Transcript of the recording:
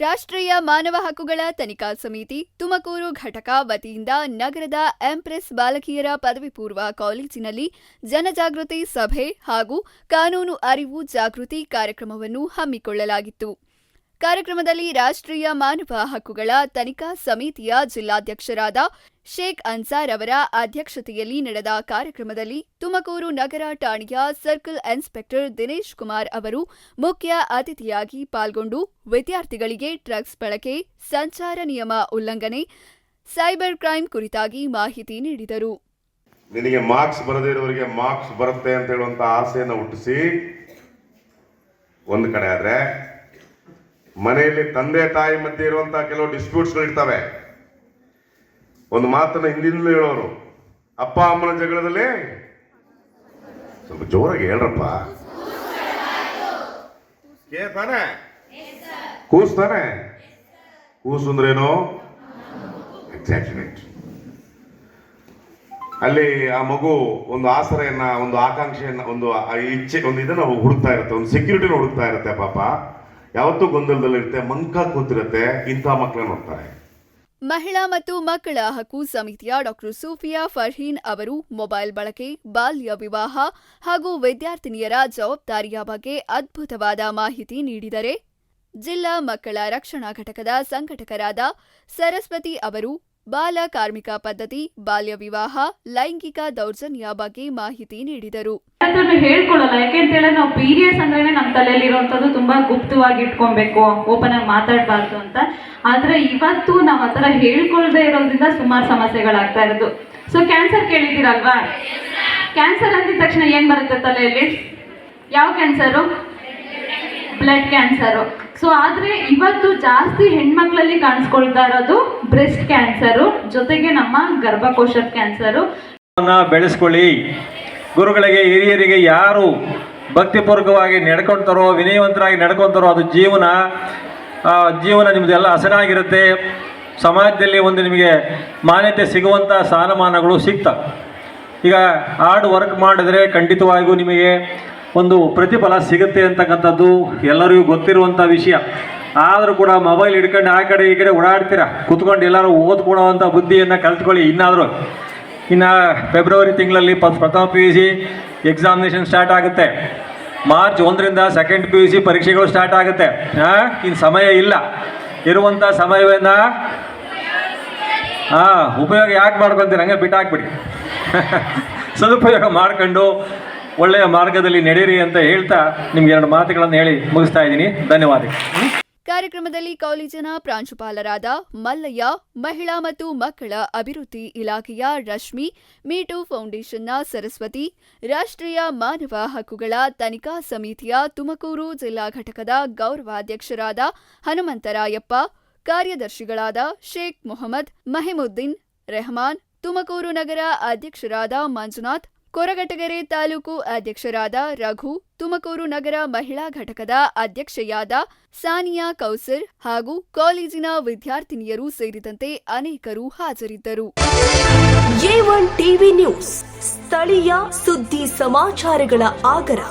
ರಾಷ್ಟ್ರೀಯ ಮಾನವ ಹಕ್ಕುಗಳ ತನಿಖಾ ಸಮಿತಿ ತುಮಕೂರು ಘಟಕ ವತಿಯಿಂದ ನಗರದ ಎಂಪ್ರೆಸ್ ಬಾಲಕಿಯರ ಪದವಿ ಪೂರ್ವ ಕಾಲೇಜಿನಲ್ಲಿ ಜನಜಾಗೃತಿ ಸಭೆ ಹಾಗೂ ಕಾನೂನು ಅರಿವು ಜಾಗೃತಿ ಕಾರ್ಯಕ್ರಮವನ್ನು ಹಮ್ಮಿಕೊಳ್ಳಲಾಗಿತ್ತು. ಕಾರ್ಯಕ್ರಮದಲ್ಲಿ ರಾಷ್ಟ್ರೀಯ ಮಾನವ ಹಕ್ಕುಗಳ ತನಿಖಾ ಸಮಿತಿಯ ಜಿಲ್ಲಾಧ್ಯಕ್ಷರಾದ ಶೇಖ್ ಅನ್ಸಾರ್ ಅವರ ಅಧ್ಯಕ್ಷತೆಯಲ್ಲಿ ನಡೆದ ಕಾರ್ಯಕ್ರಮದಲ್ಲಿ ತುಮಕೂರು ನಗರ ಠಾಣೆಯ ಸರ್ಕಲ್ ಇನ್ಸ್ಪೆಕ್ಟರ್ ದಿನೇಶ್ ಕುಮಾರ್ ಅವರು ಮುಖ್ಯ ಅತಿಥಿಯಾಗಿ ಪಾಲ್ಗೊಂಡು ವಿದ್ಯಾರ್ಥಿಗಳಿಗೆ ಡ್ರಗ್ಸ್ ಬಳಕೆ, ಸಂಚಾರ ನಿಯಮ ಉಲ್ಲಂಘನೆ, ಸೈಬರ್ ಕ್ರೈಂ ಕುರಿತಾಗಿ ಮಾಹಿತಿ ನೀಡಿದರು. ನಿನಗೆ ಮಾರ್ಕ್ಸ್ ಬರದೇ ಇರೋರಿಗೆ ಮಾರ್ಕ್ಸ್ ಬರುತ್ತೆ ಅಂತ ಹೇಳುವಂತ ಆಸೆಯನ್ನು ಹುಟ್ಟಿಸಿ ಒಂದು ಕಡೆ ಆದ್ರೆ ಮನೆಯಲ್ಲಿ ತಂದೆ ತಾಯಿ ಮಧ್ಯೆ ಇರುವಂತಹ ಕೆಲವು ಡಿಸ್ಪ್ಯೂಟ್ಸ್ಗಳು ಇರ್ತವೆ. ಒಂದು ಮಾತನ್ನ ಹಿಂದಿನಲ್ಲೂ ಹೇಳೋರು, ಅಪ್ಪ ಅಮ್ಮನ ಜಗಳದಲ್ಲಿ ಸ್ವಲ್ಪ ಜೋರಾಗಿ ಹೇಳ್ರಪ್ಪ, ತಾನೆ ಕೂಸು ತಾನೆ, ಕೂಸು ಅಂದ್ರೇನು? ಎಕ್ಸಾಕ್ಟ್ಲಿ. ಅಲ್ಲಿ ಆ ಮಗು ಒಂದು ಆಸರೆಯನ್ನ, ಒಂದು ಆಕಾಂಕ್ಷೆಯನ್ನ, ಒಂದು ಇಚ್ಛೆ, ಒಂದು ಇದನ್ನ ಹುಡುಕ್ತಾ ಇರುತ್ತೆ, ಒಂದು ಸೆಕ್ಯೂರಿಟಿನ ಹುಡುಕ್ತಾ ಇರುತ್ತೆ. ಪಾಪ ಯಾವತ್ತೂ ಗೊಂದಲದಲ್ಲಿರುತ್ತೆ, ಮಂಕ ಕೂತಿರುತ್ತೆ. ಇಂಥ ಮಕ್ಕಳನ್ನ ನೋಡ್ತಾರೆ. ಮಹಿಳಾ ಮತ್ತು ಮಕ್ಕಳ ಹಕ್ಕು ಸಮಿತಿಯ ಡಾ. ಸೂಫಿಯಾ ಫರ್ಹೀನ್ ಅವರು ಮೊಬೈಲ್ ಬಳಕೆ, ಬಾಲ್ಯ ವಿವಾಹ ಹಾಗೂ ವಿದ್ಯಾರ್ಥಿನಿಯರ ಜವಾಬ್ದಾರಿಯ ಬಗ್ಗೆ ಅದ್ಭುತವಾದ ಮಾಹಿತಿ ನೀಡಿದರೆ, ಜಿಲ್ಲಾ ಮಕ್ಕಳ ರಕ್ಷಣಾ ಘಟಕದ ಸಂಘಟಕರಾದ ಸರಸ್ವತಿ ಅವರು ಬಾಲ ಕಾರ್ಮಿಕ ಪದ್ಧತಿ, ಬಾಲ್ಯ ವಿವಾಹ, ಲೈಂಗಿಕ ದೌರ್ಜನ್ಯ ಬಗ್ಗೆ ಮಾಹಿತಿ ನೀಡಿದರು. ಹೇಳ್ಕೊಳ್ಳಲ್ಲ, ಯಾಕೆಂತೇಳಿ ನಾವು ಪೀರಿಯಡ್ಸ್ ಅಂದ್ರೆ ನಮ್ಮ ತಲೆಯಲ್ಲಿ ಇರುವಂತದ್ದು ತುಂಬಾ ಗುಪ್ತವಾಗಿ ಇಟ್ಕೊಬೇಕು, ಓಪನ್ ಆಗಿ ಮಾತಾಡಬಾರ್ದು ಅಂತ. ಆದ್ರೆ ಇವತ್ತು ನಾವು ಆತರ ಹೇಳ್ಕೊಳ್ದೆ ಇರೋದ್ರಿಂದ ಸುಮಾರು ಸಮಸ್ಯೆಗಳಾಗ್ತಾ ಇರೋದು. ಸೊ ಕ್ಯಾನ್ಸರ್ ಕೇಳಿದ್ದೀರಲ್ವಾ? ಕ್ಯಾನ್ಸರ್ ಅಂದಿದ ತಕ್ಷಣ ಏನ್ ಬರುತ್ತೆ ತಲೆಯಲ್ಲಿ? ಯಾವ ಕ್ಯಾನ್ಸರು? Blood cancer. ಸೊ ಆದ್ರೆ ಇವತ್ತು ಜಾಸ್ತಿ ಹೆಣ್ಮಕ್ಳಲ್ಲಿ ಕಾಣಿಸ್ಕೊಳ್ತಾ ಇರೋದು ಬ್ರೆಸ್ಟ್ ಕ್ಯಾನ್ಸರು, ಜೊತೆಗೆ ನಮ್ಮ ಗರ್ಭಕೋಶದ ಕ್ಯಾನ್ಸರು. ಬೆಳೆಸ್ಕೊಳ್ಳಿ. ಗುರುಗಳಿಗೆ, ಹಿರಿಯರಿಗೆ ಯಾರು ಭಕ್ತಿಪೂರ್ವಕವಾಗಿ ನಡ್ಕೊಳ್ತಾರೋ, ವಿನಯವಂತರಾಗಿ ನಡ್ಕೊತಾರೋ ಅದು ಜೀವನ ನಿಮ್ಮದೆಲ್ಲ ಹಸನಾಗಿರುತ್ತೆ. ಸಮಾಜದಲ್ಲಿ ಒಂದು ನಿಮಗೆ ಮಾನ್ಯತೆ ಸಿಗುವಂಥ ಸ್ಥಾನಮಾನಗಳು ಸಿಗ್ತವೆ. ಈಗ ಹಾರ್ಡ್ ವರ್ಕ್ ಮಾಡಿದ್ರೆ ಖಂಡಿತವಾಗಿಯೂ ನಿಮಗೆ ಒಂದು ಪ್ರತಿಫಲ ಸಿಗುತ್ತೆ ಅಂತಕ್ಕಂಥದ್ದು ಎಲ್ಲರಿಗೂ ಗೊತ್ತಿರುವಂಥ ವಿಷಯ. ಆದರೂ ಕೂಡ ಮೊಬೈಲ್ ಹಿಡ್ಕೊಂಡು ಆ ಕಡೆ ಈ ಕಡೆ ಓಡಾಡ್ತೀರ, ಕುತ್ಕೊಂಡು ಎಲ್ಲರೂ ಓದ್ಕೊಡೋವಂಥ ಬುದ್ಧಿಯನ್ನು ಕಲ್ತ್ಕೊಳ್ಳಿ. ಇನ್ನು ಫೆಬ್ರವರಿ ತಿಂಗಳಲ್ಲಿ ಪ್ರಥಮ PUC ಎಕ್ಸಾಮಿನೇಷನ್ ಸ್ಟಾರ್ಟ್ ಆಗುತ್ತೆ. ಮಾರ್ಚ್ 1ರಿಂದ ಸೆಕೆಂಡ್ PUC ಪರೀಕ್ಷೆಗಳು ಸ್ಟಾರ್ಟ್ ಆಗುತ್ತೆ. ಇನ್ನು ಸಮಯ ಇಲ್ಲ. ಇರುವಂಥ ಸಮಯವನ್ನು ಉಪಯೋಗ ಯಾಕೆ ಮಾಡ್ಕೊತೀರ? ಹಂಗೆ ಬಿಟ್ಟಾಕ್ಬಿಡಿ. ಸದುಪಯೋಗ ಮಾಡ್ಕೊಂಡು ಒಳ್ಳೆಯ ಮಾರ್ಗದಲ್ಲಿ ನಡೆಯಿರಿ ಅಂತ ಹೇಳ್ತಾ ನಿಮ್ಗೆ 2 ಮಾತುಗಳನ್ನು ಹೇಳಿ ಮುಗಿಸ್ತಾ ಇದ್ದೀನಿ. ಧನ್ಯವಾದಗಳು. ಕಾರ್ಯಕ್ರಮದಲ್ಲಿ ಕಾಲೇಜಿನ ಪ್ರಾಂಶುಪಾಲರಾದ ಮಲ್ಲಯ್ಯ, ಮಹಿಳಾ ಮತ್ತು ಮಕ್ಕಳ ಅಭಿವೃದ್ಧಿ ಇಲಾಖೆಯ ರಶ್ಮಿ, ಮೀಟು ಫೌಂಡೇಶನ್ನ ಸರಸ್ವತಿ, ರಾಷ್ಟ್ರೀಯ ಮಾನವ ಹಕ್ಕುಗಳ ತನಿಖಾ ಸಮಿತಿಯ ತುಮಕೂರು ಜಿಲ್ಲಾ ಘಟಕದ ಗೌರವಾಧ್ಯಕ್ಷರಾದ ಹನುಮಂತರಾಯಪ್ಪ, ಕಾರ್ಯದರ್ಶಿಗಳಾದ ಶೇಖ್ ಮೊಹಮ್ಮದ್, ಮಹಿಮುದ್ದೀನ್, ರೆಹಮಾನ್, ತುಮಕೂರು ನಗರ ಅಧ್ಯಕ್ಷರಾದ ಮಂಜುನಾಥ್, ಕೊರಗಟಗೆರೆ ತಾಲೂಕು ಅಧ್ಯಕ್ಷರಾದ ರಘು, ತುಮಕೂರು ನಗರ ಮಹಿಳಾ ಘಟಕದ ಅಧ್ಯಕ್ಷೆಯಾದ ಸಾನಿಯಾ ಕೌಸರ್ ಹಾಗೂ ಕಾಲೇಜಿನ ವಿದ್ಯಾರ್ಥಿನಿಯರು ಸೇರಿದಂತೆ ಅನೇಕರು ಹಾಜರಿದ್ದರು. A1 TV ನ್ಯೂಸ್, ಸ್ಥಳೀಯ ಸುದ್ದಿ ಸಮಾಚಾರಗಳ ಆಗರ.